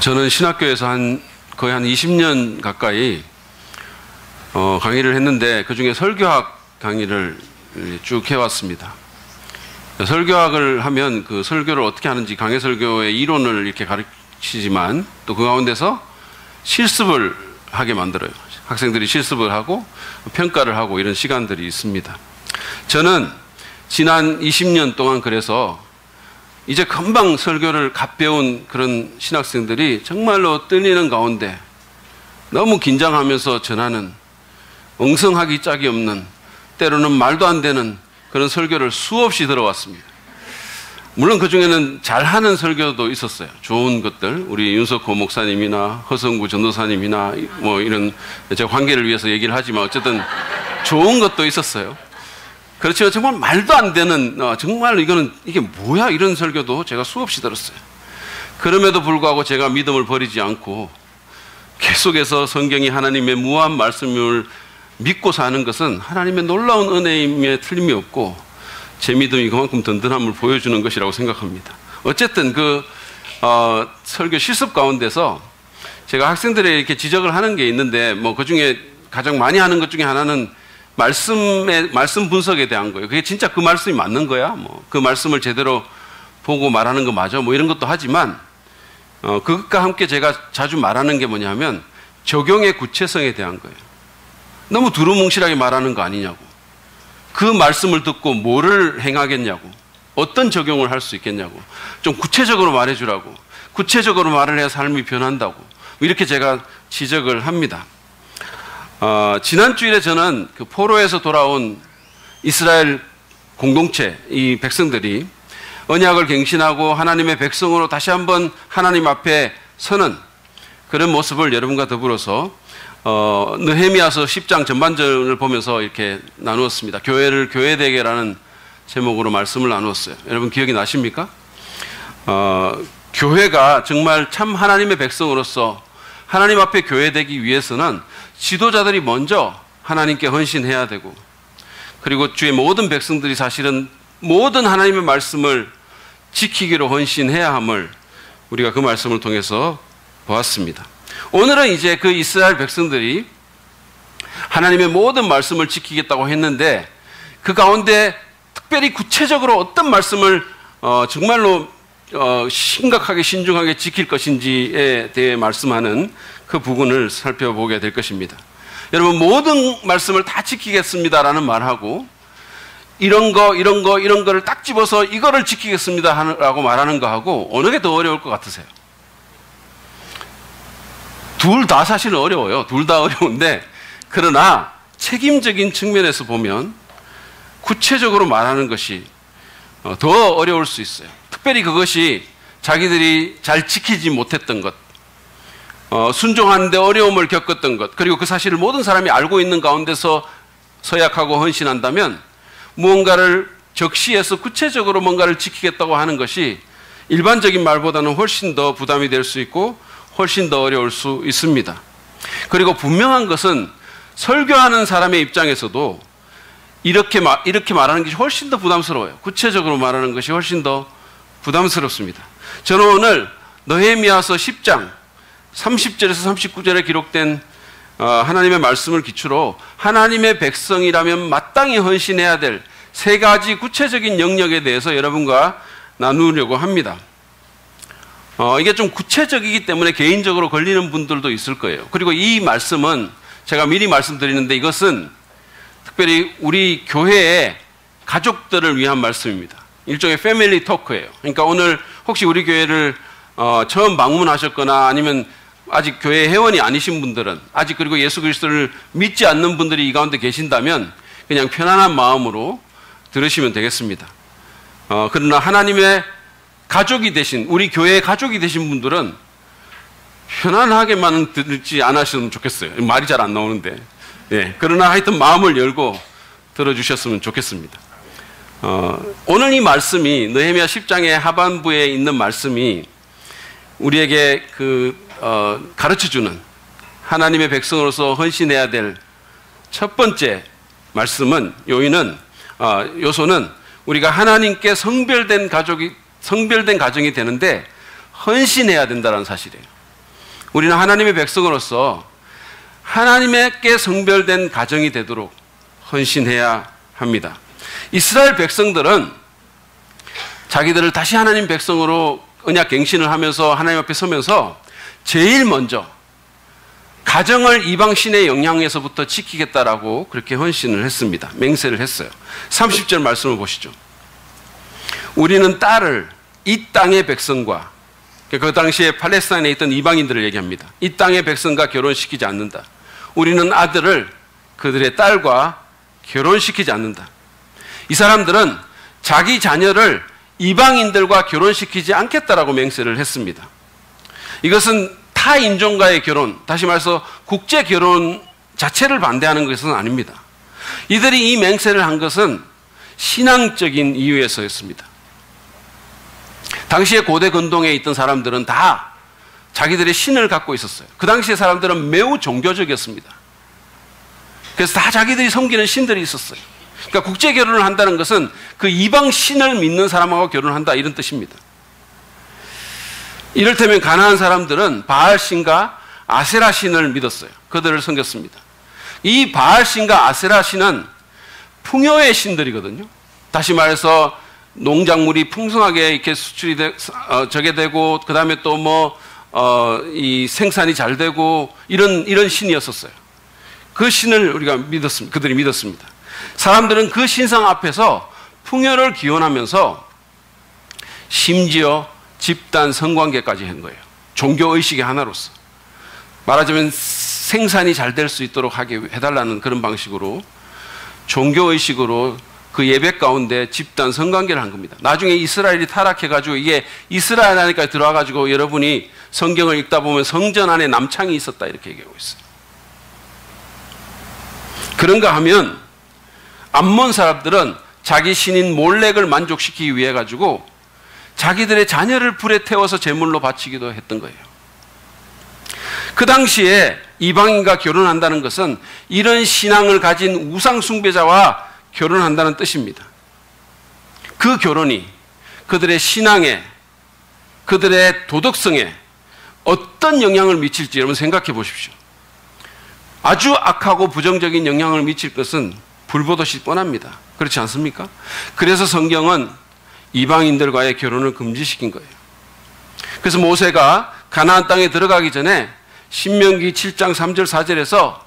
저는 신학교에서 거의 한 20년 가까이 강의를 했는데 그중에 설교학 강의를 쭉 해왔습니다. 설교학을 하면 그 설교를 어떻게 하는지 강해 설교의 이론을 이렇게 가르치지만 또 그 가운데서 실습을 하게 만들어요. 학생들이 실습을 하고 평가를 하고 이런 시간들이 있습니다. 저는 지난 20년 동안 그래서 이제 금방 설교를 갓 배운 그런 신학생들이 정말로 떨리는 가운데 너무 긴장하면서 전하는 엉성하기 짝이 없는 때로는 말도 안 되는 그런 설교를 수없이 들어왔습니다. 물론 그 중에는 잘하는 설교도 있었어요. 좋은 것들, 우리 윤석호 목사님이나 허성구 전도사님이나 뭐 이런 제가 관계를 위해서 얘기를 하지만 어쨌든 좋은 것도 있었어요. 그렇지만 정말 말도 안 되는 정말 이게 뭐야 이런 설교도 제가 수없이 들었어요. 그럼에도 불구하고 제가 믿음을 버리지 않고 계속해서 성경이 하나님의 무한 말씀을 믿고 사는 것은 하나님의 놀라운 은혜임에 틀림이 없고 제 믿음이 그만큼 든든함을 보여주는 것이라고 생각합니다. 어쨌든 설교 실습 가운데서 제가 학생들에게 이렇게 지적을 하는 게 있는데 뭐 그 중에 가장 많이 하는 것 중에 하나는 말씀 분석에 대한 거예요. 그게 진짜 그 말씀이 맞는 거야? 뭐 그 말씀을 제대로 보고 말하는 거 맞아? 뭐 이런 것도 하지만 그것과 함께 제가 자주 말하는 게 뭐냐면 적용의 구체성에 대한 거예요. 너무 두루뭉실하게 말하는 거 아니냐고. 그 말씀을 듣고 뭐를 행하겠냐고. 어떤 적용을 할 수 있겠냐고. 좀 구체적으로 말해주라고. 구체적으로 말을 해야 삶이 변한다고. 이렇게 제가 지적을 합니다. 지난 주일에 저는 그 포로에서 돌아온 이스라엘 공동체, 이 백성들이 언약을 갱신하고 하나님의 백성으로 다시 한번 하나님 앞에 서는 그런 모습을 여러분과 더불어서 느헤미야서 10장 전반전을 보면서 이렇게 나누었습니다. 교회를 교회되게라는 제목으로 말씀을 나누었어요. 여러분 기억이 나십니까? 교회가 정말 참 하나님의 백성으로서 하나님 앞에 교회되기 위해서는 지도자들이 먼저 하나님께 헌신해야 되고 그리고 주의 모든 백성들이 사실은 모든 하나님의 말씀을 지키기로 헌신해야 함을 우리가 그 말씀을 통해서 보았습니다. 오늘은 이제 그 이스라엘 백성들이 하나님의 모든 말씀을 지키겠다고 했는데 그 가운데 특별히 구체적으로 어떤 말씀을 정말로 심각하게 신중하게 지킬 것인지에 대해 말씀하는 그 부분을 살펴보게 될 것입니다. 여러분 모든 말씀을 다 지키겠습니다라는 말하고 이런 거를 딱 집어서 이거를 지키겠습니다라고 말하는 거하고 어느 게 더 어려울 것 같으세요? 둘 다 사실은 어려워요. 둘 다 어려운데 그러나 책임적인 측면에서 보면 구체적으로 말하는 것이 더 어려울 수 있어요. 특별히 그것이 자기들이 잘 지키지 못했던 것, 순종하는데 어려움을 겪었던 것, 그리고 그 사실을 모든 사람이 알고 있는 가운데서 서약하고 헌신한다면 무언가를 적시해서 구체적으로 뭔가를 지키겠다고 하는 것이 일반적인 말보다는 훨씬 더 부담이 될 수 있고 훨씬 더 어려울 수 있습니다. 그리고 분명한 것은 설교하는 사람의 입장에서도 이렇게 말하는 것이 훨씬 더 부담스러워요. 구체적으로 말하는 것이 훨씬 더 부담스럽습니다. 저는 오늘 느헤미야서 10장 30절에서 39절에 기록된 하나님의 말씀을 기초로 하나님의 백성이라면 마땅히 헌신해야 될 세 가지 구체적인 영역에 대해서 여러분과 나누려고 합니다. 이게 좀 구체적이기 때문에 개인적으로 걸리는 분들도 있을 거예요. 그리고 이 말씀은 제가 미리 말씀드리는데 이것은 특별히 우리 교회의 가족들을 위한 말씀입니다. 일종의 패밀리 토크예요. 그러니까 오늘 혹시 우리 교회를 처음 방문하셨거나 아니면 아직 교회 회원이 아니신 분들은 아직 그리고 예수 그리스도를 믿지 않는 분들이 이 가운데 계신다면 그냥 편안한 마음으로 들으시면 되겠습니다. 그러나 하나님의 가족이 되신 우리 교회의 가족이 되신 분들은 편안하게만 듣지 않으셨으면 좋겠어요. 말이 잘 안 나오는데 그러나 하여튼 마음을 열고 들어주셨으면 좋겠습니다. 오늘 이 말씀이 느헤미야 10장의 하반부에 있는 말씀이 우리에게 가르쳐주는 하나님의 백성으로서 헌신해야 될 첫 번째 말씀은 요소는 우리가 하나님께 성별된 가정이 되는데 헌신해야 된다는 사실이에요. 우리는 하나님의 백성으로서 하나님께 성별된 가정이 되도록 헌신해야 합니다. 이스라엘 백성들은 자기들을 다시 하나님 백성으로 언약 갱신을 하면서 하나님 앞에 서면서 제일 먼저 가정을 이방 신의 영향에서부터 지키겠다라고 그렇게 헌신을 했습니다. 맹세를 했어요. 30절 말씀을 보시죠. 우리는 딸을 이 땅의 백성과, 그 당시에 팔레스타인에 있던 이방인들을 얘기합니다. 이 땅의 백성과 결혼시키지 않는다. 우리는 아들을 그들의 딸과 결혼시키지 않는다. 이 사람들은 자기 자녀를 이방인들과 결혼시키지 않겠다라고 맹세를 했습니다. 이것은 타 인종과의 결혼, 다시 말해서 국제 결혼 자체를 반대하는 것은 아닙니다. 이들이 이 맹세를 한 것은 신앙적인 이유에서였습니다. 당시에 고대 근동에 있던 사람들은 다 자기들의 신을 갖고 있었어요. 그 당시의 사람들은 매우 종교적이었습니다. 그래서 다 자기들이 섬기는 신들이 있었어요. 그러니까 국제 결혼을 한다는 것은 그 이방 신을 믿는 사람하고 결혼한다, 이런 뜻입니다. 이를테면 가나안 사람들은 바알 신과 아세라 신을 믿었어요. 그들을 섬겼습니다. 이 바알 신과 아세라 신은 풍요의 신들이거든요. 다시 말해서 농작물이 풍성하게 이렇게 수출이 저게 되고, 그 다음에 또 이 생산이 잘 되고, 이런 신이었었어요. 그 신을 우리가 믿었습니다. 그들이 믿었습니다. 사람들은 그 신상 앞에서 풍요를 기원하면서 심지어 집단 성관계까지 한 거예요. 종교의식의 하나로서. 말하자면 생산이 잘 될 수 있도록 하게 해달라는 그런 방식으로 종교의식으로 그 예배 가운데 집단 성관계를 한 겁니다. 나중에 이스라엘이 타락해가지고 이게 이스라엘 안에까지 들어와가지고 여러분이 성경을 읽다 보면 성전 안에 남창이 있었다, 이렇게 얘기하고 있어요. 그런가 하면 암몬 사람들은 자기 신인 몰렉을 만족시키기 위해 가지고 자기들의 자녀를 불에 태워서 제물로 바치기도 했던 거예요. 그 당시에 이방인과 결혼한다는 것은 이런 신앙을 가진 우상 숭배자와 결혼한다는 뜻입니다. 그 결혼이 그들의 신앙에, 그들의 도덕성에 어떤 영향을 미칠지 여러분 생각해 보십시오. 아주 악하고 부정적인 영향을 미칠 것은 불보듯이 뻔합니다. 그렇지 않습니까? 그래서 성경은 이방인들과의 결혼을 금지시킨 거예요. 그래서 모세가 가나안 땅에 들어가기 전에 신명기 7장 3절 4절에서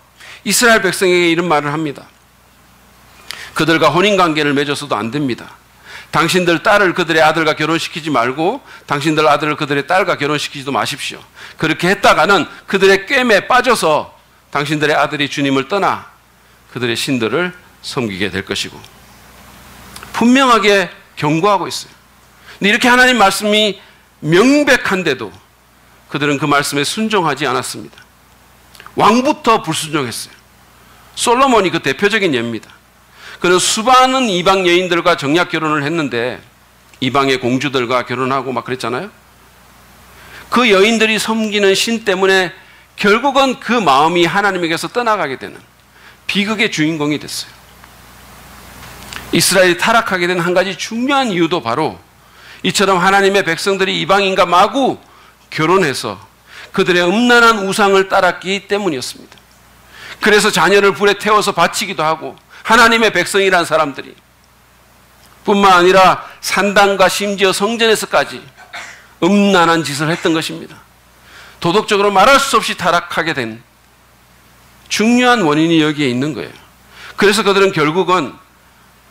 이스라엘 백성에게 이런 말을 합니다. 그들과 혼인관계를 맺어서도 안 됩니다. 당신들 딸을 그들의 아들과 결혼시키지 말고 당신들 아들을 그들의 딸과 결혼시키지도 마십시오. 그렇게 했다가는 그들의 꿰매에 빠져서 당신들의 아들이 주님을 떠나 그들의 신들을 섬기게 될 것이고, 분명하게 경고하고 있어요. 근데 이렇게 하나님 말씀이 명백한데도 그들은 그 말씀에 순종하지 않았습니다. 왕부터 불순종했어요. 솔로몬이 그 대표적인 예입니다. 그는 수많은 이방 여인들과 정략 결혼을 했는데, 이방의 공주들과 결혼하고 막 그랬잖아요. 그 여인들이 섬기는 신 때문에 결국은 그 마음이 하나님에게서 떠나가게 되는 비극의 주인공이 됐어요. 이스라엘이 타락하게 된 한 가지 중요한 이유도 바로 이처럼 하나님의 백성들이 이방인과 마구 결혼해서 그들의 음란한 우상을 따랐기 때문이었습니다. 그래서 자녀를 불에 태워서 바치기도 하고, 하나님의 백성이란 사람들이 뿐만 아니라 산당과 심지어 성전에서까지 음란한 짓을 했던 것입니다. 도덕적으로 말할 수 없이 타락하게 된 중요한 원인이 여기에 있는 거예요. 그래서 그들은 결국은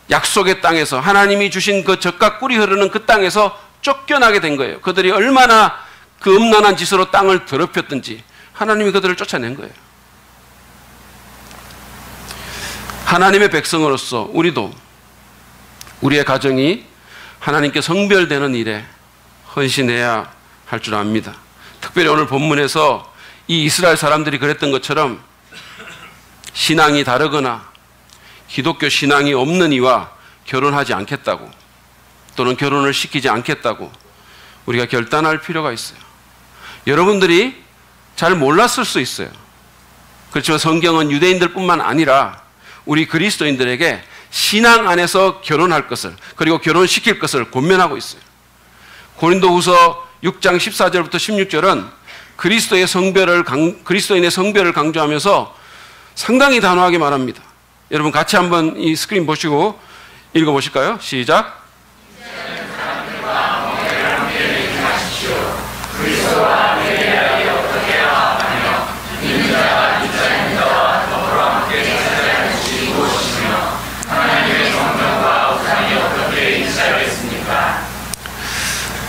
약속의 땅에서, 하나님이 주신 그 젖과 꿀이 흐르는 그 땅에서 쫓겨나게 된 거예요. 그들이 얼마나 그 음란한 짓으로 땅을 더럽혔든지 하나님이 그들을 쫓아낸 거예요. 하나님의 백성으로서 우리도 우리의 가정이 하나님께 성별되는 일에 헌신해야 할 줄 압니다. 특별히 오늘 본문에서 이 이스라엘 사람들이 그랬던 것처럼 신앙이 다르거나 기독교 신앙이 없는 이와 결혼하지 않겠다고, 또는 결혼을 시키지 않겠다고 우리가 결단할 필요가 있어요. 여러분들이 잘 몰랐을 수 있어요. 그렇지만 성경은 유대인들뿐만 아니라 우리 그리스도인들에게 신앙 안에서 결혼할 것을, 그리고 결혼시킬 것을 권면하고 있어요. 고린도후서 6장 14절부터 16절은 그리스도인의 성별을 강조하면서 상당히 단호하게 말합니다. 여러분 같이 한번 이 스크린 보시고 읽어보실까요? 시작.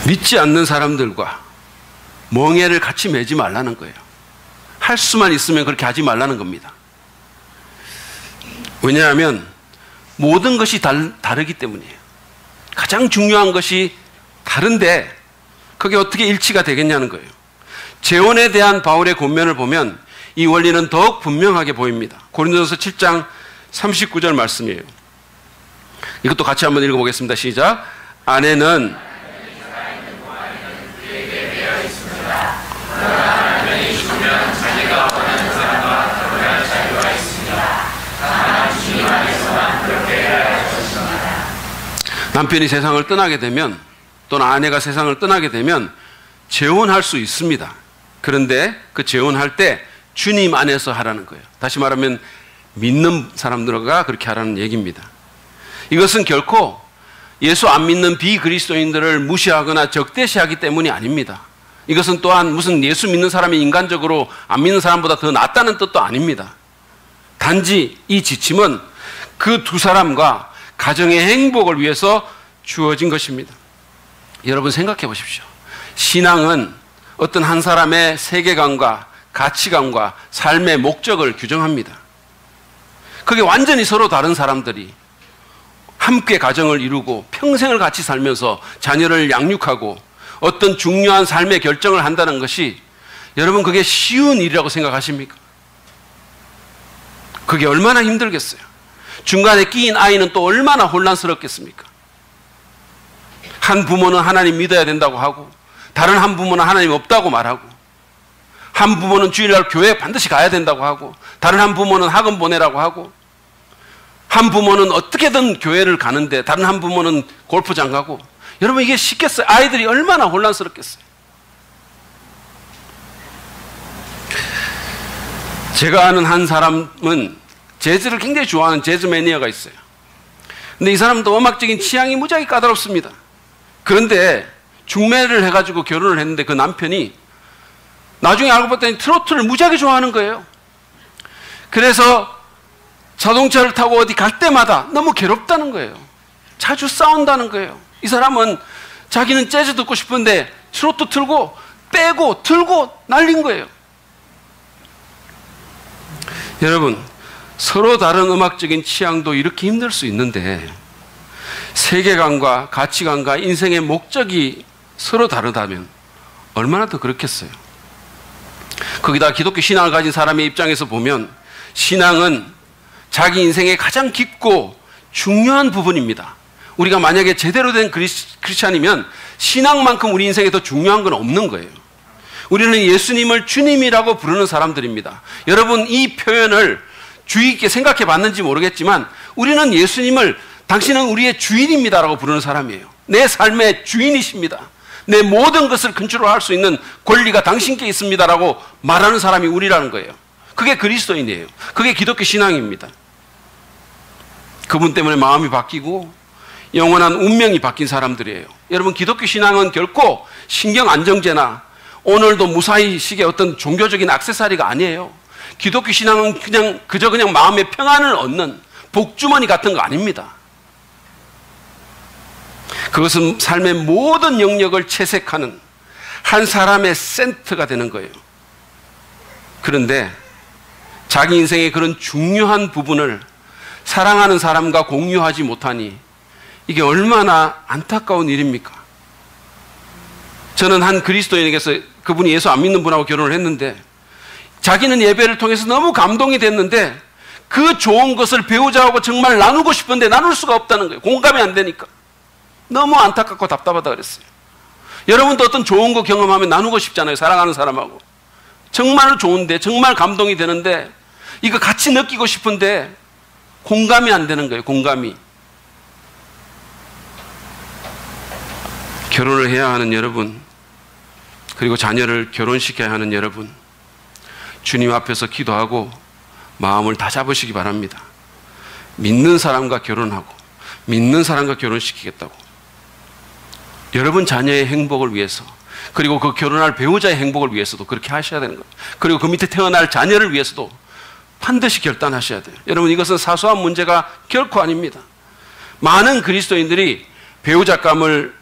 믿지 않는 사람들과 멍에를 같이 매지 말라는 거예요. 할 수만 있으면 그렇게 하지 말라는 겁니다. 왜냐하면 모든 것이 다르기 때문이에요. 가장 중요한 것이 다른데 그게 어떻게 일치가 되겠냐는 거예요. 재혼에 대한 바울의 권면을 보면 이 원리는 더욱 분명하게 보입니다. 고린도전서 7장 39절 말씀이에요. 이것도 같이 한번 읽어보겠습니다. 시작. 아내는 남편이 세상을 떠나게 되면 또는 아내가 세상을 떠나게 되면 재혼할 수 있습니다. 그런데 그 재혼할 때 주님 안에서 하라는 거예요. 다시 말하면 믿는 사람들과 그렇게 하라는 얘기입니다. 이것은 결코 예수 안 믿는 비그리스도인들을 무시하거나 적대시하기 때문이 아닙니다. 이것은 또한 무슨 예수 믿는 사람이 인간적으로 안 믿는 사람보다 더 낫다는 뜻도 아닙니다. 단지 이 지침은 그 두 사람과 가정의 행복을 위해서 주어진 것입니다. 여러분 생각해 보십시오. 신앙은 어떤 한 사람의 세계관과 가치관과 삶의 목적을 규정합니다. 그게 완전히 서로 다른 사람들이 함께 가정을 이루고 평생을 같이 살면서 자녀를 양육하고 어떤 중요한 삶의 결정을 한다는 것이 여러분 그게 쉬운 일이라고 생각하십니까? 그게 얼마나 힘들겠어요. 중간에 끼인 아이는 또 얼마나 혼란스럽겠습니까? 한 부모는 하나님 믿어야 된다고 하고 다른 한 부모는 하나님 없다고 말하고 한 부모는 주일날 교회 반드시 가야 된다고 하고 다른 한 부모는 학원 보내라고 하고 한 부모는 어떻게든 교회를 가는데 다른 한 부모는 골프장 가고 여러분 이게 쉽겠어요? 아이들이 얼마나 혼란스럽겠어요? 제가 아는 한 사람은 재즈를 굉장히 좋아하는 재즈 매니아가 있어요. 근데 이 사람도 음악적인 취향이 무지하게 까다롭습니다. 그런데 중매를 해가지고 결혼을 했는데 그 남편이 나중에 알고 봤더니 트로트를 무지하게 좋아하는 거예요. 그래서 자동차를 타고 어디 갈 때마다 너무 괴롭다는 거예요. 자주 싸운다는 거예요. 이 사람은 자기는 재즈 듣고 싶은데 트로트 틀고 빼고 들고 날린 거예요. 여러분 서로 다른 음악적인 취향도 이렇게 힘들 수 있는데 세계관과 가치관과 인생의 목적이 서로 다르다면 얼마나 더 그렇겠어요. 거기다 기독교 신앙을 가진 사람의 입장에서 보면 신앙은 자기 인생의 가장 깊고 중요한 부분입니다. 우리가 만약에 제대로 된 크리스찬이면 신앙만큼 우리 인생에 더 중요한 건 없는 거예요. 우리는 예수님을 주님이라고 부르는 사람들입니다. 여러분 이 표현을 주의 있게 생각해 봤는지 모르겠지만 우리는 예수님을 당신은 우리의 주인입니다라고 부르는 사람이에요. 내 삶의 주인이십니다. 내 모든 것을 컨트롤할 수 있는 권리가 당신께 있습니다라고 말하는 사람이 우리라는 거예요. 그게 그리스도인이에요. 그게 기독교 신앙입니다. 그분 때문에 마음이 바뀌고 영원한 운명이 바뀐 사람들이에요. 여러분 기독교 신앙은 결코 신경 안정제나 오늘도 무사히식의 어떤 종교적인 액세서리가 아니에요. 기독교 신앙은 그저 그냥 마음의 평안을 얻는 복주머니 같은 거 아닙니다. 그것은 삶의 모든 영역을 채색하는 한 사람의 센터가 되는 거예요. 그런데 자기 인생의 그런 중요한 부분을 사랑하는 사람과 공유하지 못하니 이게 얼마나 안타까운 일입니까? 저는 한 그리스도인에게서 그분이 예수 안 믿는 분하고 결혼을 했는데 자기는 예배를 통해서 너무 감동이 됐는데 그 좋은 것을 배우자하고 정말 나누고 싶은데 나눌 수가 없다는 거예요. 공감이 안 되니까. 너무 안타깝고 답답하다 그랬어요. 여러분도 어떤 좋은 거 경험하면 나누고 싶잖아요. 사랑하는 사람하고. 정말 좋은데 정말 감동이 되는데 이거 같이 느끼고 싶은데 공감이 안 되는 거예요. 공감이. 결혼을 해야 하는 여러분, 그리고 자녀를 결혼시켜야 하는 여러분, 주님 앞에서 기도하고 마음을 다 잡으시기 바랍니다. 믿는 사람과 결혼하고 믿는 사람과 결혼시키겠다고. 여러분 자녀의 행복을 위해서, 그리고 그 결혼할 배우자의 행복을 위해서도 그렇게 하셔야 되는 거예요. 그리고 그 밑에 태어날 자녀를 위해서도 반드시 결단하셔야 돼요. 여러분, 이것은 사소한 문제가 결코 아닙니다. 많은 그리스도인들이 배우자감을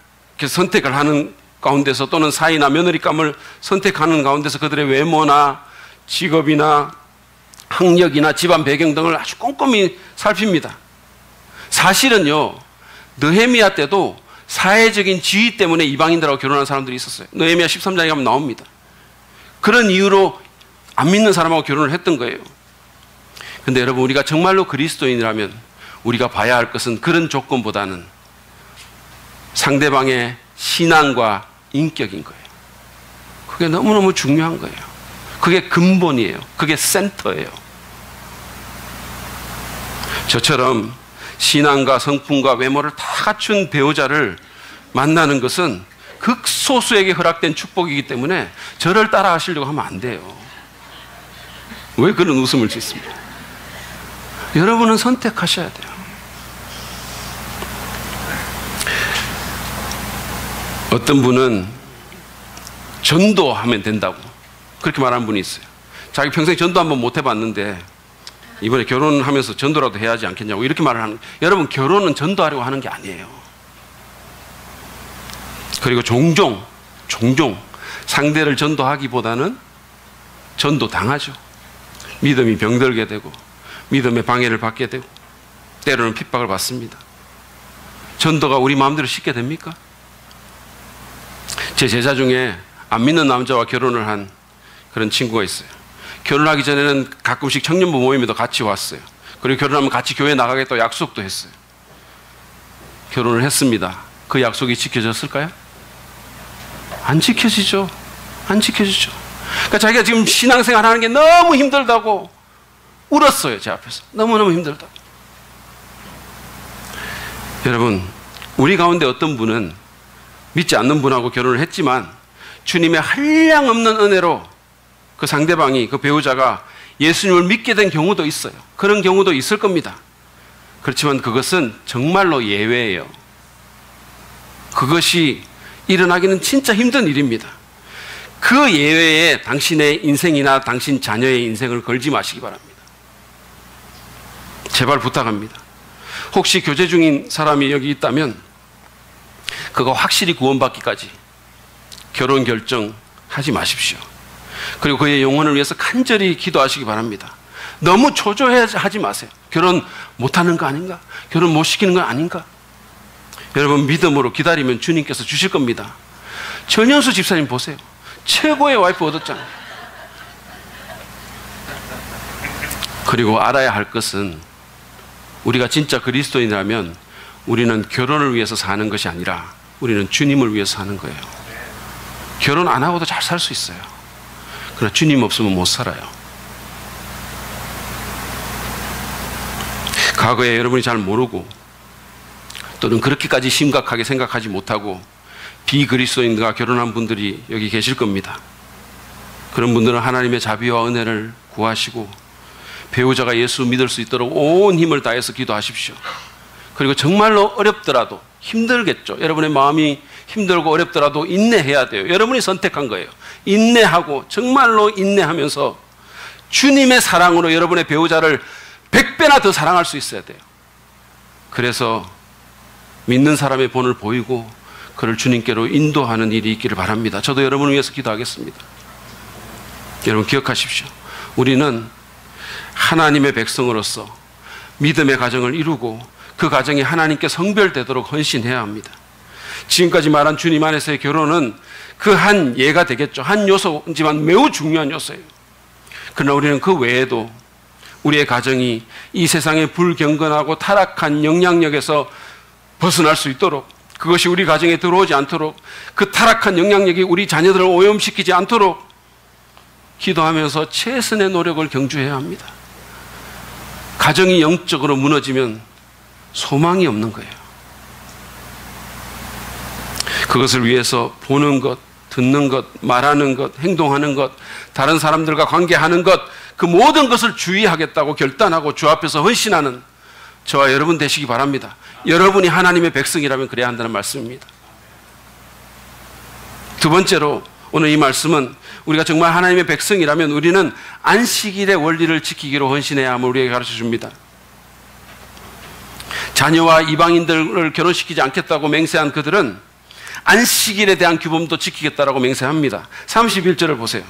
선택을 하는 가운데서, 또는 사이나 며느리감을 선택하는 가운데서 그들의 외모나 직업이나 학력이나 집안 배경 등을 아주 꼼꼼히 살핍니다. 사실은요, 느헤미야 때도 사회적인 지위 때문에 이방인들하고 결혼한 사람들이 있었어요. 느헤미야 13장에 가면 나옵니다. 그런 이유로 안 믿는 사람하고 결혼을 했던 거예요. 근데 여러분, 우리가 정말로 그리스도인이라면 우리가 봐야 할 것은 그런 조건보다는 상대방의 신앙과 인격인 거예요. 그게 너무너무 중요한 거예요. 그게 근본이에요. 그게 센터예요. 저처럼 신앙과 성품과 외모를 다 갖춘 배우자를 만나는 것은 극소수에게 허락된 축복이기 때문에 저를 따라 하시려고 하면 안 돼요. 왜 그런 웃음을 짓습니까? 여러분은 선택하셔야 돼요. 어떤 분은 전도하면 된다고 그렇게 말하는 분이 있어요. 자기 평생 전도 한번 못 해봤는데 이번에 결혼하면서 전도라도 해야 하지 않겠냐고 이렇게 말을 하는 거예요. 여러분, 결혼은 전도하려고 하는 게 아니에요. 그리고 종종 상대를 전도하기보다는 전도당하죠. 믿음이 병들게 되고 믿음의 방해를 받게 되고 때로는 핍박을 받습니다. 전도가 우리 마음대로 쉽게 됩니까? 제 제자 중에 안 믿는 남자와 결혼을 한 그런 친구가 있어요. 결혼하기 전에는 가끔씩 청년부 모임에도 같이 왔어요. 그리고 결혼하면 같이 교회 나가겠다고 약속도 했어요. 결혼을 했습니다. 그 약속이 지켜졌을까요? 안 지켜지죠. 안 지켜지죠. 그러니까 자기가 지금 신앙생활 하는 게 너무 힘들다고 울었어요. 제 앞에서. 너무너무 힘들다고. 여러분, 우리 가운데 어떤 분은 믿지 않는 분하고 결혼을 했지만 주님의 한량없는 은혜로 그 상대방이, 그 배우자가 예수님을 믿게 된 경우도 있어요. 그런 경우도 있을 겁니다. 그렇지만 그것은 정말로 예외예요. 그것이 일어나기는 진짜 힘든 일입니다. 그 예외에 당신의 인생이나 당신 자녀의 인생을 걸지 마시기 바랍니다. 제발 부탁합니다. 혹시 교제 중인 사람이 여기 있다면 그거 확실히 구원받기까지 결혼 결정하지 마십시오. 그리고 그의 영혼을 위해서 간절히 기도하시기 바랍니다. 너무 초조해하지 마세요. 결혼 못하는 거 아닌가? 결혼 못 시키는 거 아닌가? 여러분, 믿음으로 기다리면 주님께서 주실 겁니다. 전현수 집사님 보세요. 최고의 와이프 얻었잖아요. 그리고 알아야 할 것은 우리가 진짜 그리스도인이라면 우리는 결혼을 위해서 사는 것이 아니라 우리는 주님을 위해서 사는 거예요. 결혼 안 하고도 잘 살 수 있어요. 그러나 주님 없으면 못 살아요. 과거에 여러분이 잘 모르고 또는 그렇게까지 심각하게 생각하지 못하고 비그리스도인과 결혼한 분들이 여기 계실 겁니다. 그런 분들은 하나님의 자비와 은혜를 구하시고 배우자가 예수 믿을 수 있도록 온 힘을 다해서 기도하십시오. 그리고 정말로 어렵더라도, 힘들겠죠. 여러분의 마음이 힘들고 어렵더라도 인내해야 돼요. 여러분이 선택한 거예요. 인내하고 정말로 인내하면서 주님의 사랑으로 여러분의 배우자를 100배나 더 사랑할 수 있어야 돼요. 그래서 믿는 사람의 본을 보이고 그를 주님께로 인도하는 일이 있기를 바랍니다. 저도 여러분을 위해서 기도하겠습니다. 여러분 기억하십시오. 우리는 하나님의 백성으로서 믿음의 가정을 이루고 그 가정이 하나님께 성별되도록 헌신해야 합니다. 지금까지 말한 주님 안에서의 결혼은 그 한 예가 되겠죠. 한 요소지만 매우 중요한 요소예요. 그러나 우리는 그 외에도 우리의 가정이 이 세상의 불경건하고 타락한 영향력에서 벗어날 수 있도록, 그것이 우리 가정에 들어오지 않도록, 그 타락한 영향력이 우리 자녀들을 오염시키지 않도록 기도하면서 최선의 노력을 경주해야 합니다. 가정이 영적으로 무너지면 소망이 없는 거예요. 그것을 위해서 보는 것, 듣는 것, 말하는 것, 행동하는 것, 다른 사람들과 관계하는 것, 그 모든 것을 주의하겠다고 결단하고 주 앞에서 헌신하는 저와 여러분 되시기 바랍니다. 여러분이 하나님의 백성이라면 그래야 한다는 말씀입니다. 두 번째로 오늘 이 말씀은 우리가 정말 하나님의 백성이라면 우리는 안식일의 원리를 지키기로 헌신해야 함을 우리에게 가르쳐 줍니다. 자녀와 이방인들을 결혼시키지 않겠다고 맹세한 그들은 안식일에 대한 규범도 지키겠다라고 맹세합니다. 31절을 보세요.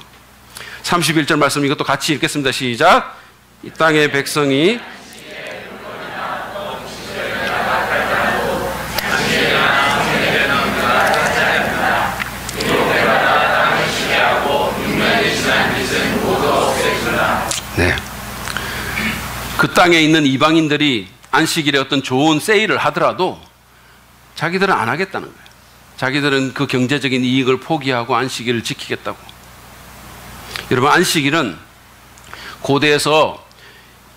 31절 말씀 이것도 같이 읽겠습니다. 시작. 이 땅의 백성이 네. 그 땅에 있는 이방인들이 안식일에 어떤 좋은 세일을 하더라도 자기들은 안 하겠다는 거예요. 자기들은 그 경제적인 이익을 포기하고 안식일을 지키겠다고. 여러분, 안식일은 고대에서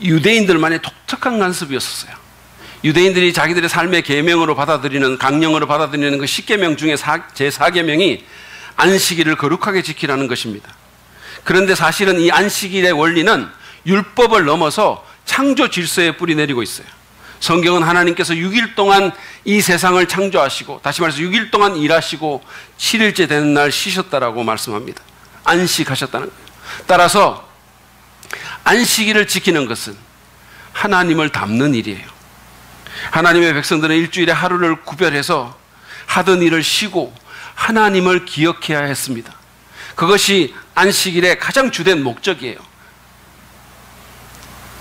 유대인들만의 독특한 관습이었어요. 유대인들이 자기들의 삶의 계명으로 받아들이는, 강령으로 받아들이는 그 10계명 중에 제4계명이 안식일을 거룩하게 지키라는 것입니다. 그런데 사실은 이 안식일의 원리는 율법을 넘어서 창조 질서에 뿌리 내리고 있어요. 성경은 하나님께서 6일 동안 이 세상을 창조하시고, 다시 말해서 6일 동안 일하시고 7일째 되는 날 쉬셨다라고 말씀합니다. 안식하셨다는 거예요. 따라서 안식일을 지키는 것은 하나님을 닮는 일이에요. 하나님의 백성들은 일주일에 하루를 구별해서 하던 일을 쉬고 하나님을 기억해야 했습니다. 그것이 안식일의 가장 주된 목적이에요.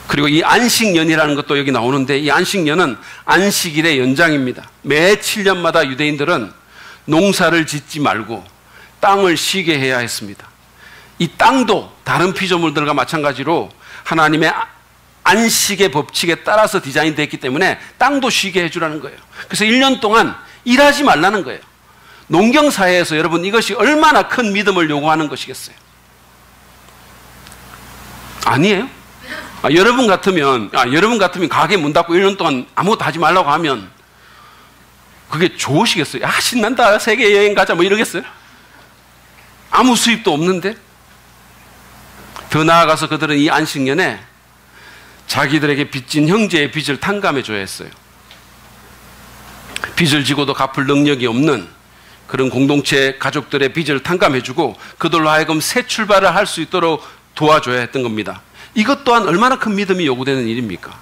그리고 이 안식년이라는 것도 여기 나오는데, 이 안식년은 안식일의 연장입니다. 매 7년마다 유대인들은 농사를 짓지 말고 땅을 쉬게 해야 했습니다. 이 땅도 다른 피조물들과 마찬가지로 하나님의 안식의 법칙에 따라서 디자인되어 있기 때문에 땅도 쉬게 해주라는 거예요. 그래서 1년 동안 일하지 말라는 거예요. 농경사회에서 여러분, 이것이 얼마나 큰 믿음을 요구하는 것이겠어요? 아니에요? 여러분 같으면 가게 문 닫고 1년 동안 아무것도 하지 말라고 하면 그게 좋으시겠어요? 신난다, 세계 여행 가자 뭐 이러겠어요? 아무 수입도 없는데? 더 나아가서 그들은 이 안식년에 자기들에게 빚진 형제의 빚을 탕감해 줘야 했어요. 빚을 지고도 갚을 능력이 없는 그런 공동체 가족들의 빚을 탕감해 주고 그들로 하여금 새 출발을 할 수 있도록 도와줘야 했던 겁니다. 이것 또한 얼마나 큰 믿음이 요구되는 일입니까?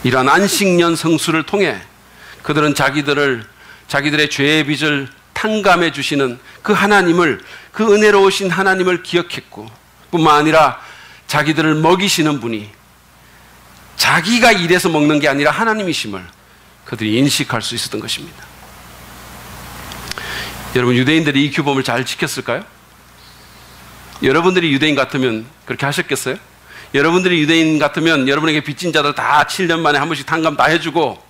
이러한 안식년 성수를 통해 그들은 자기들의 죄의 빚을 탕감해 주시는 그 하나님을, 그 은혜로우신 하나님을 기억했고, 뿐만 아니라 자기들을 먹이시는 분이 자기가 일해서 먹는 게 아니라 하나님이심을 그들이 인식할 수 있었던 것입니다. 여러분, 유대인들이 이 규범을 잘 지켰을까요? 여러분들이 유대인 같으면 그렇게 하셨겠어요? 여러분들이 유대인 같으면 여러분에게 빚진 자들 다 7년 만에 한 번씩 탕감 다 해주고,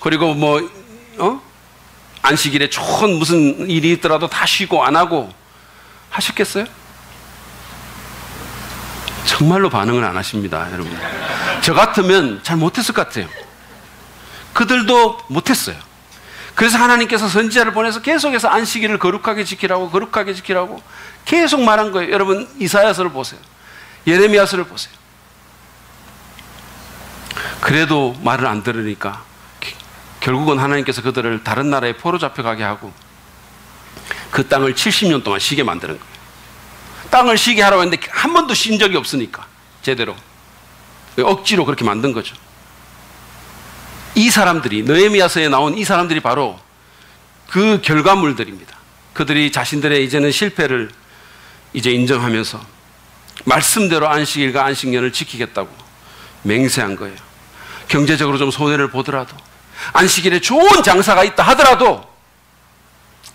그리고 안식일에 좋은 무슨 일이 있더라도 다 쉬고 안 하고 하셨겠어요? 정말로 반응을 안 하십니다, 여러분. 저 같으면 잘 못했을 것 같아요. 그들도 못했어요. 그래서 하나님께서 선지자를 보내서 계속해서 안식일을 거룩하게 지키라고 계속 말한 거예요. 여러분, 이사야서를 보세요. 예레미야서를 보세요. 그래도 말을 안 들으니까 결국은 하나님께서 그들을 다른 나라에 포로 잡혀가게 하고 그 땅을 70년 동안 쉬게 만드는 거예요. 땅을 쉬게 하라고 했는데 한 번도 쉰 적이 없으니까 제대로 억지로 그렇게 만든 거죠. 이 사람들이, 느헤미야서에 나온 이 사람들이 바로 그 결과물들입니다. 그들이 자신들의 이제는 실패를 이제 인정하면서 말씀대로 안식일과 안식년을 지키겠다고 맹세한 거예요. 경제적으로 좀 손해를 보더라도, 안식일에 좋은 장사가 있다 하더라도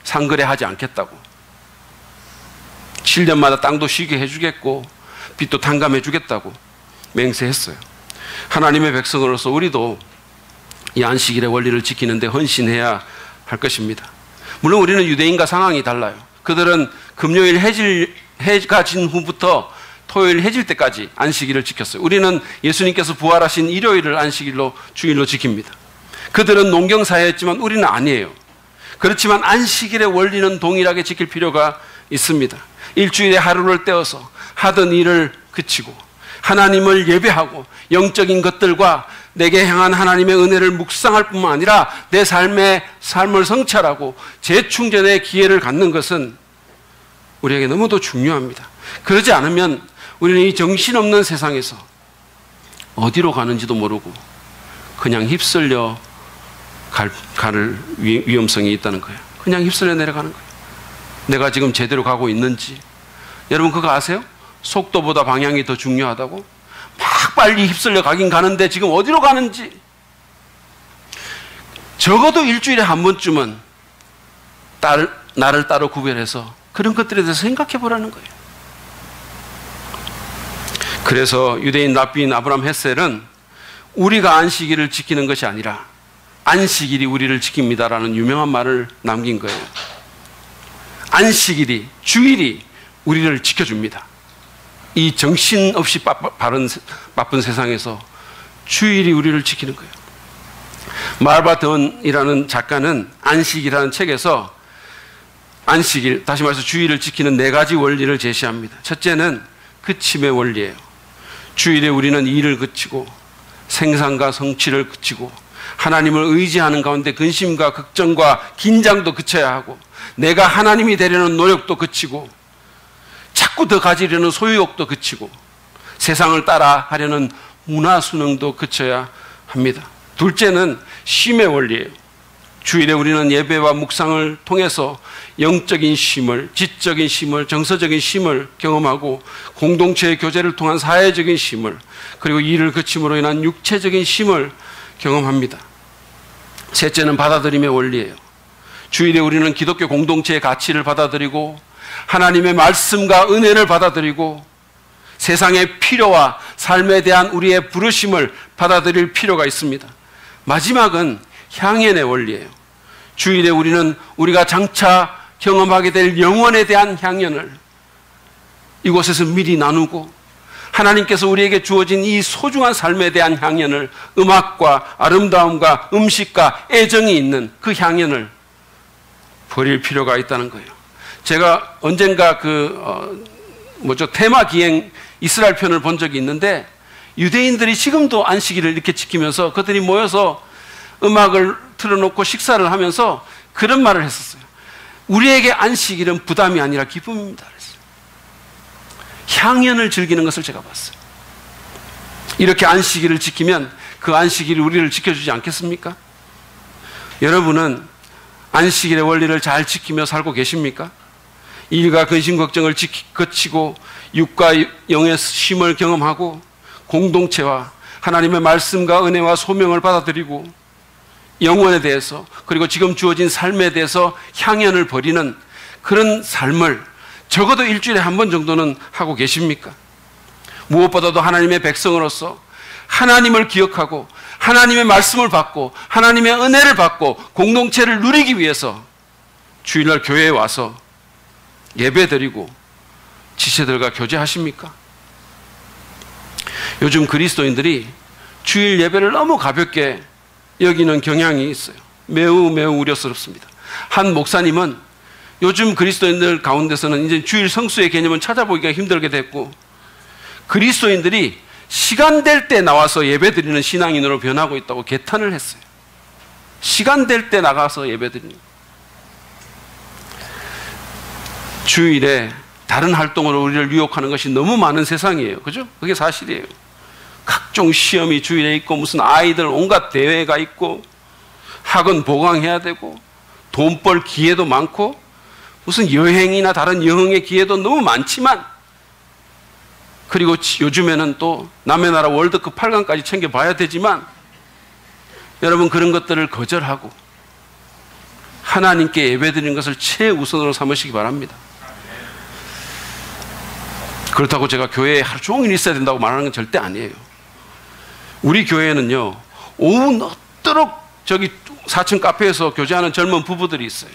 상거래하지 않겠다고, 7년마다 땅도 쉬게 해주겠고 빚도 탕감해 주겠다고 맹세했어요. 하나님의 백성으로서 우리도 이 안식일의 원리를 지키는데 헌신해야 할 것입니다. 물론 우리는 유대인과 상황이 달라요. 그들은 금요일 해가 진 후부터 토요일 해질 때까지 안식일을 지켰어요. 우리는 예수님께서 부활하신 일요일을 안식일로, 주일로 지킵니다. 그들은 농경사회였지만 우리는 아니에요. 그렇지만 안식일의 원리는 동일하게 지킬 필요가 있습니다. 일주일에 하루를 떼어서 하던 일을 그치고 하나님을 예배하고 영적인 것들과 내게 향한 하나님의 은혜를 묵상할 뿐만 아니라 내 삶을 성찰하고 재충전의 기회를 갖는 것은 우리에게 너무도 중요합니다. 그러지 않으면 우리는 이 정신없는 세상에서 어디로 가는지도 모르고 그냥 휩쓸려 갈 위험성이 있다는 거예요. 그냥 휩쓸려 내려가는 거예요. 내가 지금 제대로 가고 있는지. 여러분 그거 아세요? 속도보다 방향이 더 중요하다고? 막 빨리 휩쓸려 가긴 가는데 지금 어디로 가는지. 적어도 일주일에 한 번쯤은 나를 따로 구별해서 그런 것들에 대해서 생각해 보라는 거예요. 그래서 유대인 랍비인 아브라함 헷셀은 우리가 안식일을 지키는 것이 아니라 안식일이 우리를 지킵니다라는 유명한 말을 남긴 거예요. 안식일이, 주일이 우리를 지켜줍니다. 이 정신없이 바쁜 세상에서 주일이 우리를 지키는 거예요. 말바 던이라는 작가는 안식이라는 책에서 안식일, 다시 말해서 주일을 지키는 4가지 원리를 제시합니다. 첫째는 그침의 원리예요. 주일에 우리는 일을 그치고 생산과 성취를 그치고 하나님을 의지하는 가운데 근심과 걱정과 긴장도 그쳐야 하고 내가 하나님이 되려는 노력도 그치고 자꾸 더 가지려는 소유욕도 그치고 세상을 따라 하려는 문화수능도 그쳐야 합니다. 둘째는 쉼의 원리예요. 주일에 우리는 예배와 묵상을 통해서 영적인 쉼을, 지적인 쉼을, 정서적인 쉼을 경험하고 공동체의 교제를 통한 사회적인 쉼을, 그리고 일을 그침으로 인한 육체적인 쉼을 경험합니다. 셋째는 받아들임의 원리예요. 주일에 우리는 기독교 공동체의 가치를 받아들이고 하나님의 말씀과 은혜를 받아들이고 세상의 필요와 삶에 대한 우리의 부르심을 받아들일 필요가 있습니다. 마지막은 향연의 원리예요. 주일에 우리는 우리가 장차 경험하게 될 영원에 대한 향연을 이곳에서 미리 나누고 하나님께서 우리에게 주어진 이 소중한 삶에 대한 향연을 음악과 아름다움과 음식과 애정이 있는 그 향연을 버릴 필요가 있다는 거예요. 제가 언젠가 테마 기행 이스라엘 편을 본 적이 있는데 유대인들이 지금도 안식일을 이렇게 지키면서 그들이 모여서 음악을 틀어놓고 식사를 하면서 그런 말을 했었어요. 우리에게 안식일은 부담이 아니라 기쁨입니다. 그랬어요. 향연을 즐기는 것을 제가 봤어요. 이렇게 안식일을 지키면 그 안식일이 우리를 지켜주지 않겠습니까? 여러분은 안식일의 원리를 잘 지키며 살고 계십니까? 일과 근심 걱정을 거치고 육과 영의 쉼을 경험하고 공동체와 하나님의 말씀과 은혜와 소명을 받아들이고 영원에 대해서 그리고 지금 주어진 삶에 대해서 향연을 버리는 그런 삶을 적어도 일주일에 한 번 정도는 하고 계십니까? 무엇보다도 하나님의 백성으로서 하나님을 기억하고 하나님의 말씀을 받고 하나님의 은혜를 받고 공동체를 누리기 위해서 주일날 교회에 와서 예배드리고 지체들과 교제하십니까? 요즘 그리스도인들이 주일 예배를 너무 가볍게 여기는 경향이 있어요. 매우 우려스럽습니다. 한 목사님은 요즘 그리스도인들 가운데서는 이제 주일 성수의 개념은 찾아보기가 힘들게 됐고 그리스도인들이 시간 될 때 나와서 예배드리는 신앙인으로 변하고 있다고 개탄을 했어요. 시간 될 때 나가서 예배드리는. 주일에 다른 활동으로 우리를 유혹하는 것이 너무 많은 세상이에요. 그죠? 그게 사실이에요. 각종 시험이 주일에 있고 무슨 아이들 온갖 대회가 있고 학원 보강해야 되고 돈 벌 기회도 많고 무슨 여행이나 다른 여행의 기회도 너무 많지만 그리고 요즘에는 또 남의 나라 월드컵 8강까지 챙겨봐야 되지만 여러분 그런 것들을 거절하고 하나님께 예배드리는 것을 최우선으로 삼으시기 바랍니다. 그렇다고 제가 교회에 하루 종일 있어야 된다고 말하는 건 절대 아니에요. 우리 교회는요 오후 늦도록 저기 4층 카페에서 교제하는 젊은 부부들이 있어요.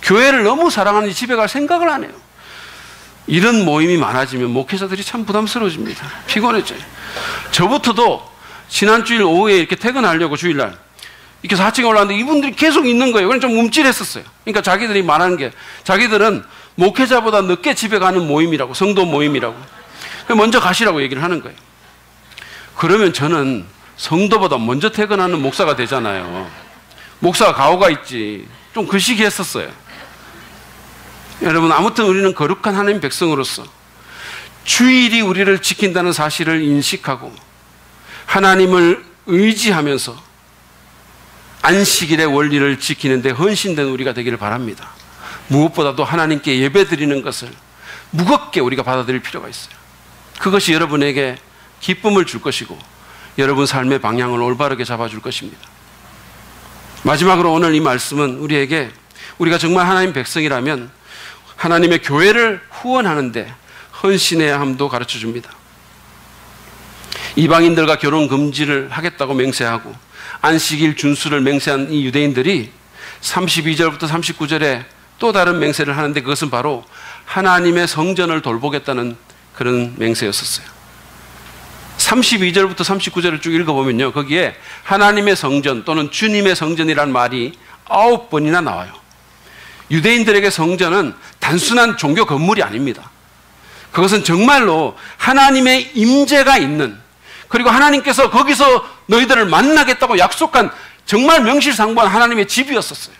교회를 너무 사랑하는지 집에 갈 생각을 안 해요. 이런 모임이 많아지면 목회자들이 참 부담스러워집니다. 피곤해져요. 저부터도 지난 주일 오후에 이렇게 퇴근하려고 주일날 이렇게 4층에 올라왔는데 이분들이 계속 있는 거예요. 그냥 좀 움찔했었어요. 그러니까 자기들이 말하는 게 자기들은 목회자보다 늦게 집에 가는 모임이라고, 성도 모임이라고. 먼저 가시라고 얘기를 하는 거예요. 그러면 저는 성도보다 먼저 퇴근하는 목사가 되잖아요. 목사가 가오가 있지. 좀 그 시기 했었어요. 여러분, 아무튼 우리는 거룩한 하나님 백성으로서 주일이 우리를 지킨다는 사실을 인식하고 하나님을 의지하면서 안식일의 원리를 지키는 데 헌신된 우리가 되기를 바랍니다. 무엇보다도 하나님께 예배드리는 것을 무겁게 우리가 받아들일 필요가 있어요. 그것이 여러분에게 기쁨을 줄 것이고 여러분 삶의 방향을 올바르게 잡아줄 것입니다. 마지막으로 오늘 이 말씀은 우리에게 우리가 정말 하나님 백성이라면 하나님의 교회를 후원하는데 헌신해야 함도 가르쳐줍니다. 이방인들과 결혼 금지를 하겠다고 맹세하고 안식일 준수를 맹세한 이 유대인들이 32절부터 39절에 또 다른 맹세를 하는데 그것은 바로 하나님의 성전을 돌보겠다는 그런 맹세였었어요. 32절부터 39절을 쭉 읽어보면요, 거기에 하나님의 성전 또는 주님의 성전이라는 말이 9번이나 나와요. 유대인들에게 성전은 단순한 종교 건물이 아닙니다. 그것은 정말로 하나님의 임재가 있는, 그리고 하나님께서 거기서 너희들을 만나겠다고 약속한 정말 명실상부한 하나님의 집이었었어요.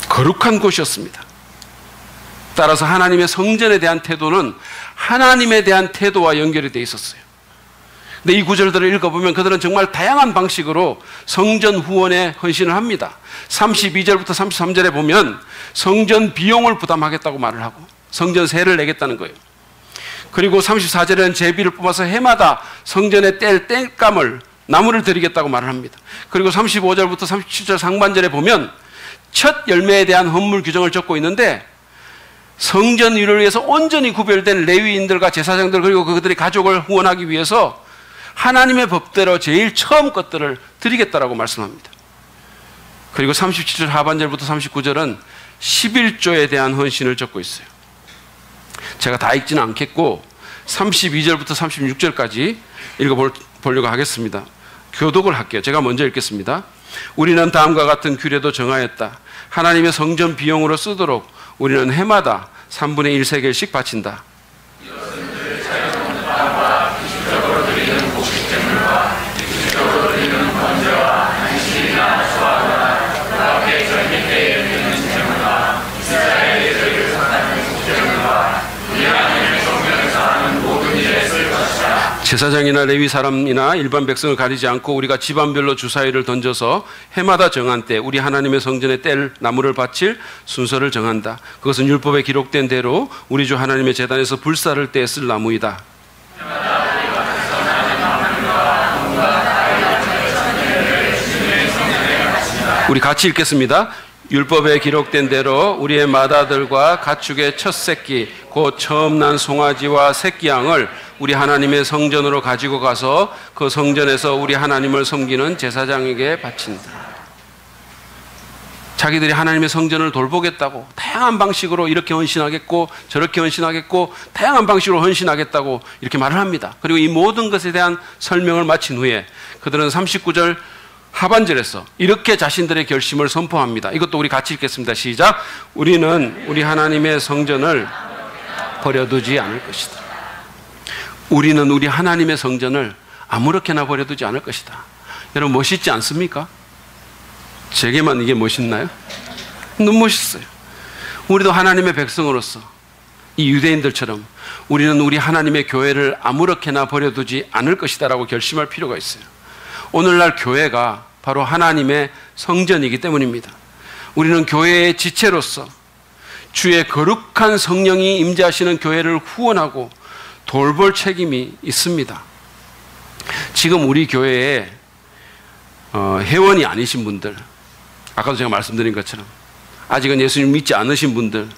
거룩한 곳이었습니다. 따라서 하나님의 성전에 대한 태도는 하나님에 대한 태도와 연결이 되어 있었어요. 근데 이 구절들을 읽어보면 그들은 정말 다양한 방식으로 성전 후원에 헌신을 합니다. 32절부터 33절에 보면 성전 비용을 부담하겠다고 말을 하고 성전 세를 내겠다는 거예요. 그리고 34절에는 제비를 뽑아서 해마다 성전에 뗄 땔감을, 나무를 드리겠다고 말을 합니다. 그리고 35절부터 37절 상반절에 보면 첫 열매에 대한 헌물 규정을 적고 있는데 성전 일을 위해서 온전히 구별된 레위인들과 제사장들 그리고 그들의 가족을 후원하기 위해서 하나님의 법대로 제일 처음 것들을 드리겠다라고 말씀합니다. 그리고 37절 하반절부터 39절은 11조에 대한 헌신을 적고 있어요. 제가 다 읽지는 않겠고 32절부터 36절까지 읽어보려고 하겠습니다. 교독을 할게요. 제가 먼저 읽겠습니다. 우리는 다음과 같은 규례도 정하였다. 하나님의 성전 비용으로 쓰도록 우리는 해마다 3분의 1세겔씩 바친다. 제사장이나 레위 사람이나 일반 백성을 가리지 않고 우리가 집안별로 주사위를 던져서 해마다 정한 때 우리 하나님의 성전에 뗄 나무를 바칠 순서를 정한다. 그것은 율법에 기록된 대로 우리 주 하나님의 제단에서 불사를 때 쓸 나무이다. 우리 같이 읽겠습니다. 율법에 기록된 대로 우리의 맏아들과 가축의 첫 새끼 곧 처음 난 송아지와 새끼양을 우리 하나님의 성전으로 가지고 가서 그 성전에서 우리 하나님을 섬기는 제사장에게 바친다. 자기들이 하나님의 성전을 돌보겠다고 다양한 방식으로 이렇게 헌신하겠고 저렇게 헌신하겠고 다양한 방식으로 헌신하겠다고 이렇게 말을 합니다. 그리고 이 모든 것에 대한 설명을 마친 후에 그들은 39절 하반절에서 이렇게 자신들의 결심을 선포합니다. 이것도 우리 같이 읽겠습니다. 시작. 우리는 우리 하나님의 성전을 버려두지 않을 것이다. 우리는 우리 하나님의 성전을 아무렇게나 버려두지 않을 것이다. 여러분 멋있지 않습니까? 제게만 이게 멋있나요? 너무 멋있어요. 우리도 하나님의 백성으로서 이 유대인들처럼 우리는 우리 하나님의 교회를 아무렇게나 버려두지 않을 것이다 라고 결심할 필요가 있어요. 오늘날 교회가 바로 하나님의 성전이기 때문입니다. 우리는 교회의 지체로서 주의 거룩한 성령이 임재하시는 교회를 후원하고 돌볼 책임이 있습니다. 지금 우리 교회에 회원이 아니신 분들, 아까도 제가 말씀드린 것처럼 아직은 예수님 믿지 않으신 분들,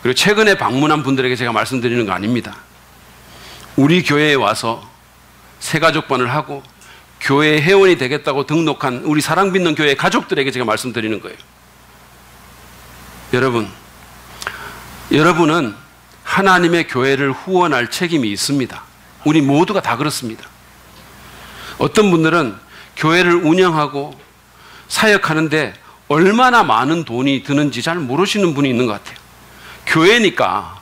그리고 최근에 방문한 분들에게 제가 말씀드리는 거 아닙니다. 우리 교회에 와서 새가족반을 하고 교회의 회원이 되겠다고 등록한 우리 사랑받는 교회 가족들에게 제가 말씀드리는 거예요. 여러분은 하나님의 교회를 후원할 책임이 있습니다. 우리 모두가 다 그렇습니다. 어떤 분들은 교회를 운영하고 사역하는데 얼마나 많은 돈이 드는지 잘 모르시는 분이 있는 것 같아요. 교회니까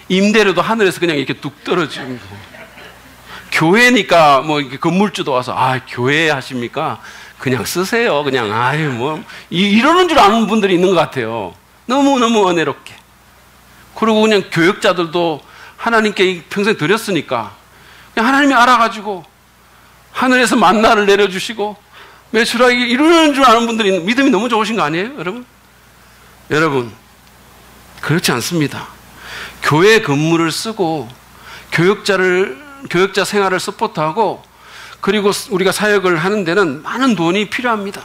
임대료도 하늘에서 그냥 이렇게 뚝 떨어지는 거. 교회니까 뭐 이렇게 건물주도 와서 교회 하십니까? 그냥 쓰세요. 그냥 뭐 이러는 줄 아는 분들이 있는 것 같아요. 너무너무 은혜롭게. 그리고 그냥 교역자들도 하나님께 평생 드렸으니까 그냥 하나님이 알아가지고 하늘에서 만나를 내려주시고 매출하게 이러는 줄 아는 분들이 믿음이 너무 좋으신 거 아니에요, 여러분? 여러분, 그렇지 않습니다. 교회 건물을 쓰고 교역자 생활을 서포트하고 그리고 우리가 사역을 하는 데는 많은 돈이 필요합니다.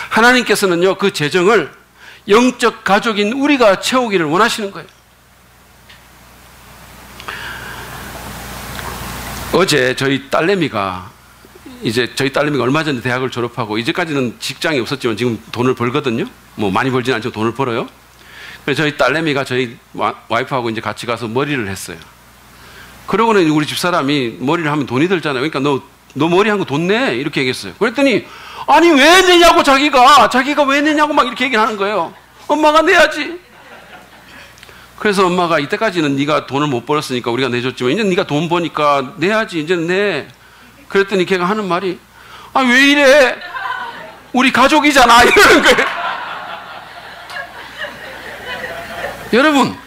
하나님께서는요, 그 재정을 영적 가족인 우리가 채우기를 원하시는 거예요. 어제 저희 딸내미가 얼마 전에 대학을 졸업하고 이제까지는 직장이 없었지만 지금 돈을 벌거든요. 뭐 많이 벌지는 않지만 돈을 벌어요. 그래서 저희 딸내미가 저희 와이프하고 이제 같이 가서 머리를 했어요. 그러고는 우리 집사람이 머리를 하면 돈이 들잖아요. 그러니까 너 머리 한 거 돈 내? 이렇게 얘기했어요. 그랬더니 아니 왜 내냐고 자기가 왜 내냐고 막 이렇게 얘기를 하는 거예요. 엄마가 내야지. 그래서 엄마가 이때까지는 네가 돈을 못 벌었으니까 우리가 내줬지만 이제 네가 돈 버니까 내야지. 이제 내. 그랬더니 걔가 하는 말이 왜 이래? 우리 가족이잖아. 이러는 거예요. 여러분,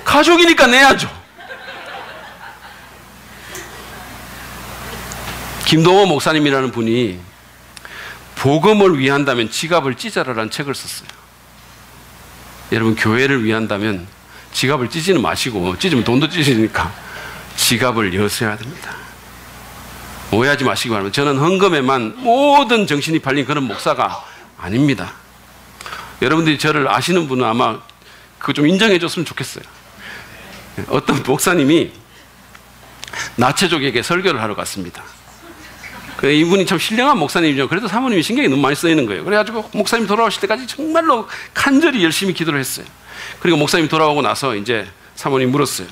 가족이니까 내야죠. 김동호 목사님이라는 분이 복음을 위한다면 지갑을 찢어라라는 책을 썼어요. 여러분, 교회를 위한다면 지갑을 찢지는 마시고, 찢으면 돈도 찢으니까 지갑을 여셔야 됩니다. 오해하지 마시기 바랍니다. 저는 헌금에만 모든 정신이 팔린 그런 목사가 아닙니다. 여러분들이 저를 아시는 분은 아마 그거 좀 인정해 줬으면 좋겠어요. 어떤 목사님이 나체족에게 설교를 하러 갔습니다. 이분이 참 신령한 목사님이죠. 그래도 사모님이 신경이 너무 많이 쓰이는 거예요. 그래가지고 목사님 돌아오실 때까지 정말로 간절히 열심히 기도를 했어요. 그리고 목사님 돌아오고 나서 이제 사모님 물었어요.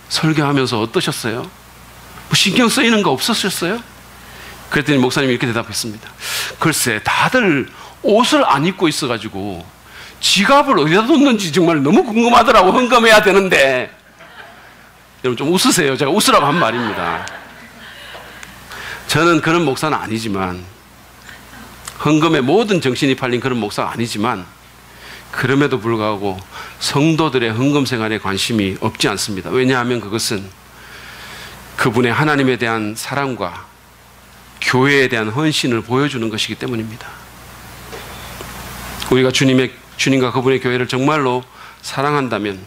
설교하면서 어떠셨어요? 뭐 신경 쓰이는 거 없었어요? 그랬더니 목사님이 이렇게 대답했습니다. 글쎄, 다들 옷을 안 입고 있어가지고 지갑을 어디다 뒀는지 정말 너무 궁금하더라고. 헌금해야 되는데. 여러분 좀 웃으세요. 제가 웃으라고 한 말입니다. 저는 그런 목사는 아니지만, 헌금에 모든 정신이 팔린 그런 목사가 아니지만, 그럼에도 불구하고 성도들의 헌금 생활에 관심이 없지 않습니다. 왜냐하면 그것은 그분의 하나님에 대한 사랑과 교회에 대한 헌신을 보여주는 것이기 때문입니다. 우리가 주님과 그분의 교회를 정말로 사랑한다면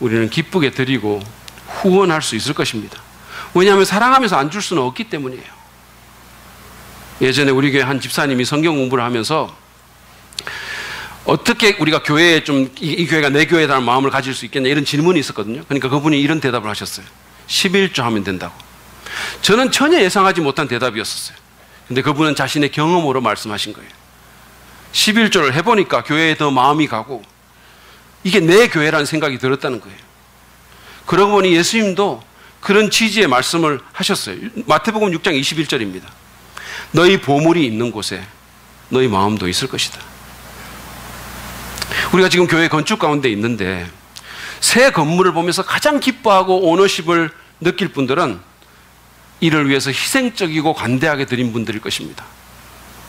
우리는 기쁘게 드리고 후원할 수 있을 것입니다. 왜냐하면 사랑하면서 안 줄 수는 없기 때문이에요. 예전에 우리 교회 한 집사님이 성경 공부를 하면서 어떻게 우리가 교회에 이 교회가 내 교회라는 마음을 가질 수 있겠냐 이런 질문이 있었거든요. 그러니까 그분이 이런 대답을 하셨어요. 11조 하면 된다고. 저는 전혀 예상하지 못한 대답이었어요. 근데 그분은 자신의 경험으로 말씀하신 거예요. 11조를 해보니까 교회에 더 마음이 가고 이게 내 교회라는 생각이 들었다는 거예요. 그러고 보니 예수님도 그런 취지의 말씀을 하셨어요. 마태복음 6장 21절입니다. 너희 보물이 있는 곳에 너희 마음도 있을 것이다. 우리가 지금 교회 건축 가운데 있는데 새 건물을 보면서 가장 기뻐하고 오너십을 느낄 분들은 이를 위해서 희생적이고 관대하게 드린 분들일 것입니다.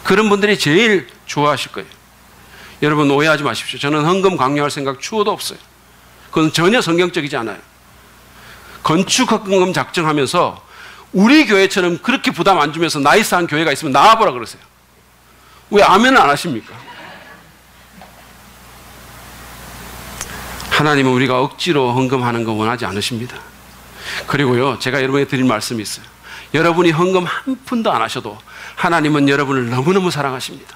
그런 분들이 제일 좋아하실 거예요. 여러분 오해하지 마십시오. 저는 헌금 강요할 생각 추호도 없어요. 그건 전혀 성경적이지 않아요. 건축 헌금 작정하면서 우리 교회처럼 그렇게 부담 안 주면서 나이스한 교회가 있으면 나와보라 그러세요. 왜 아멘을 안 하십니까? 하나님은 우리가 억지로 헌금하는 거 원하지 않으십니다. 그리고요, 제가 여러분에게 드릴 말씀이 있어요. 여러분이 헌금 한 푼도 안 하셔도 하나님은 여러분을 너무너무 사랑하십니다.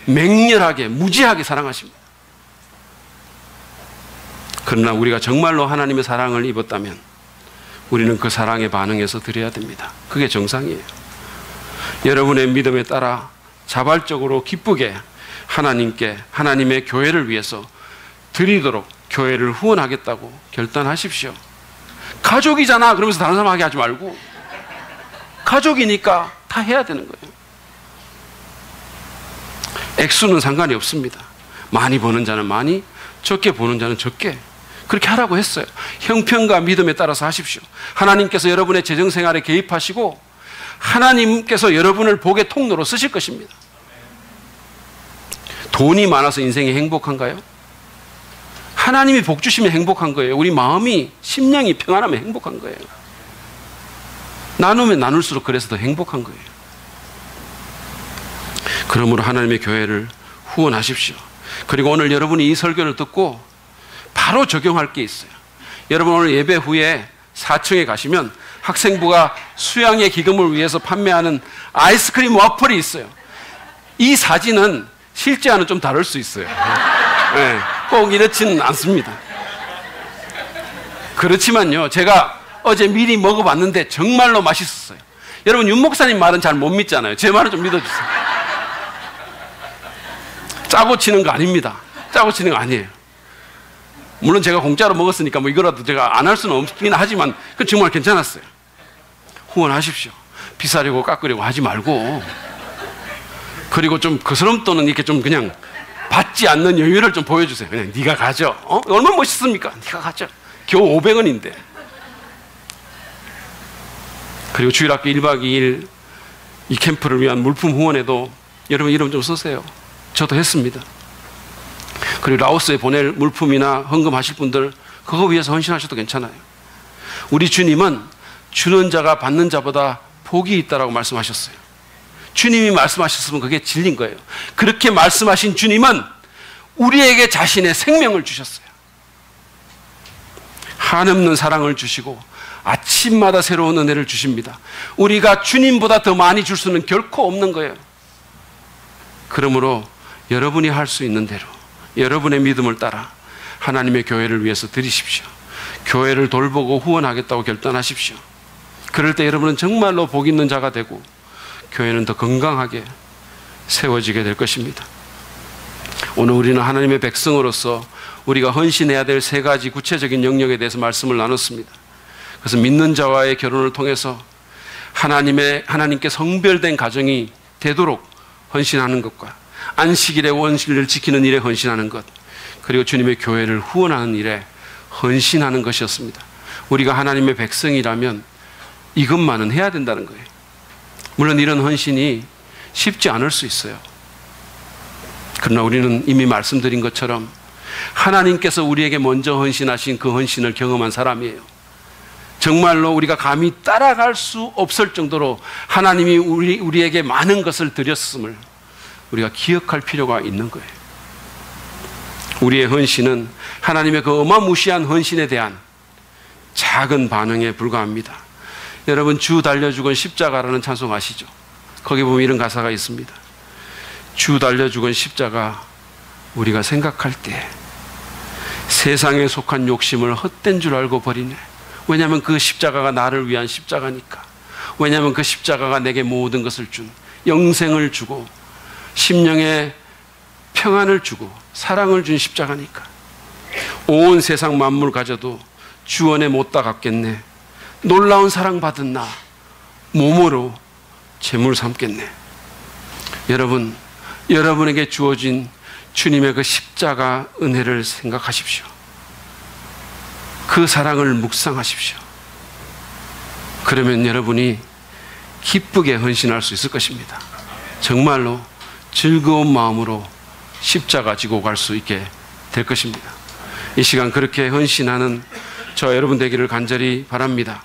맹렬하게, 무지하게 사랑하십니다. 그러나 우리가 정말로 하나님의 사랑을 입었다면 우리는 그 사랑에 반응해서 드려야 됩니다. 그게 정상이에요. 여러분의 믿음에 따라 자발적으로 기쁘게 하나님께, 하나님의 교회를 위해서 드리도록 교회를 후원하겠다고 결단하십시오. 가족이잖아 그러면서 다른 사람 하게 하지 말고 가족이니까 다 해야 되는 거예요. 액수는 상관이 없습니다. 많이 버는 자는 많이, 적게 버는 자는 적게. 그렇게 하라고 했어요. 형편과 믿음에 따라서 하십시오. 하나님께서 여러분의 재정생활에 개입하시고 하나님께서 여러분을 복의 통로로 쓰실 것입니다. 돈이 많아서 인생이 행복한가요? 하나님이 복 주시면 행복한 거예요. 우리 마음이, 심령이 평안하면 행복한 거예요. 나누면 나눌수록 그래서 더 행복한 거예요. 그러므로 하나님의 교회를 후원하십시오. 그리고 오늘 여러분이 이 설교를 듣고 바로 적용할 게 있어요. 여러분 오늘 예배 후에 4층에 가시면 학생부가 수양의 기금을 위해서 판매하는 아이스크림 와플이 있어요. 이 사진은 실제와는 좀 다를 수 있어요. 네, 꼭 이렇지는 않습니다. 그렇지만요, 제가 어제 미리 먹어봤는데 정말로 맛있었어요. 여러분 윤 목사님 말은 잘 못 믿잖아요. 제 말은 좀 믿어주세요. 짜고 치는 거 아닙니다. 짜고 치는 거 아니에요. 물론 제가 공짜로 먹었으니까 뭐 이거라도 제가 안 할 수는 없긴 하지만 그건 정말 괜찮았어요. 후원하십시오. 비싸려고 깎으려고 하지 말고. 그리고 좀 그스럼 또는 이렇게 좀 그냥 받지 않는 여유를 좀 보여주세요. 그냥 네가 가져. 얼마나 멋있습니까? 네가 가져. 겨우 500원인데. 그리고 주일학교 1박 2일 이 캠프를 위한 물품 후원에도 여러분 이름 좀 쓰세요. 저도 했습니다. 그리고 라오스에 보낼 물품이나 헌금하실 분들 그거 위해서 헌신하셔도 괜찮아요. 우리 주님은 주는 자가 받는 자보다 복이 있다라고 말씀하셨어요. 주님이 말씀하셨으면 그게 진리인 거예요. 그렇게 말씀하신 주님은 우리에게 자신의 생명을 주셨어요. 한없는 사랑을 주시고 아침마다 새로운 은혜를 주십니다. 우리가 주님보다 더 많이 줄 수는 결코 없는 거예요. 그러므로 여러분이 할 수 있는 대로 여러분의 믿음을 따라 하나님의 교회를 위해서 드리십시오. 교회를 돌보고 후원하겠다고 결단하십시오. 그럴 때 여러분은 정말로 복 있는 자가 되고 교회는 더 건강하게 세워지게 될 것입니다. 오늘 우리는 하나님의 백성으로서 우리가 헌신해야 될 3가지 구체적인 영역에 대해서 말씀을 나눴습니다. 그래서 믿는 자와의 결혼을 통해서 하나님께 성별된 가정이 되도록 헌신하는 것과 안식일의 원리를 지키는 일에 헌신하는 것, 그리고 주님의 교회를 후원하는 일에 헌신하는 것이었습니다. 우리가 하나님의 백성이라면 이것만은 해야 된다는 거예요. 물론 이런 헌신이 쉽지 않을 수 있어요. 그러나 우리는 이미 말씀드린 것처럼 하나님께서 우리에게 먼저 헌신하신 그 헌신을 경험한 사람이에요. 정말로 우리가 감히 따라갈 수 없을 정도로 하나님이 우리에게 많은 것을 드렸음을 우리가 기억할 필요가 있는 거예요. 우리의 헌신은 하나님의 그 어마무시한 헌신에 대한 작은 반응에 불과합니다. 여러분 주 달려 죽은 십자가라는 찬송 아시죠? 거기 보면 이런 가사가 있습니다. 주 달려 죽은 십자가 우리가 생각할 때 세상에 속한 욕심을 헛된 줄 알고 버리네. 왜냐하면 그 십자가가 나를 위한 십자가니까. 왜냐하면 그 십자가가 내게 모든 것을 준, 영생을 주고 심령에 평안을 주고 사랑을 준 십자가니까. 온 세상 만물 가져도 주원에 못 다갚겠네. 놀라운 사랑받은 나 몸으로 제물 삼겠네. 여러분, 여러분에게 주어진 주님의 그 십자가 은혜를 생각하십시오. 그 사랑을 묵상하십시오. 그러면 여러분이 기쁘게 헌신할 수 있을 것입니다. 정말로 즐거운 마음으로 십자가 지고 갈 수 있게 될 것입니다. 이 시간 그렇게 헌신하는 저 여러분 되기를 간절히 바랍니다.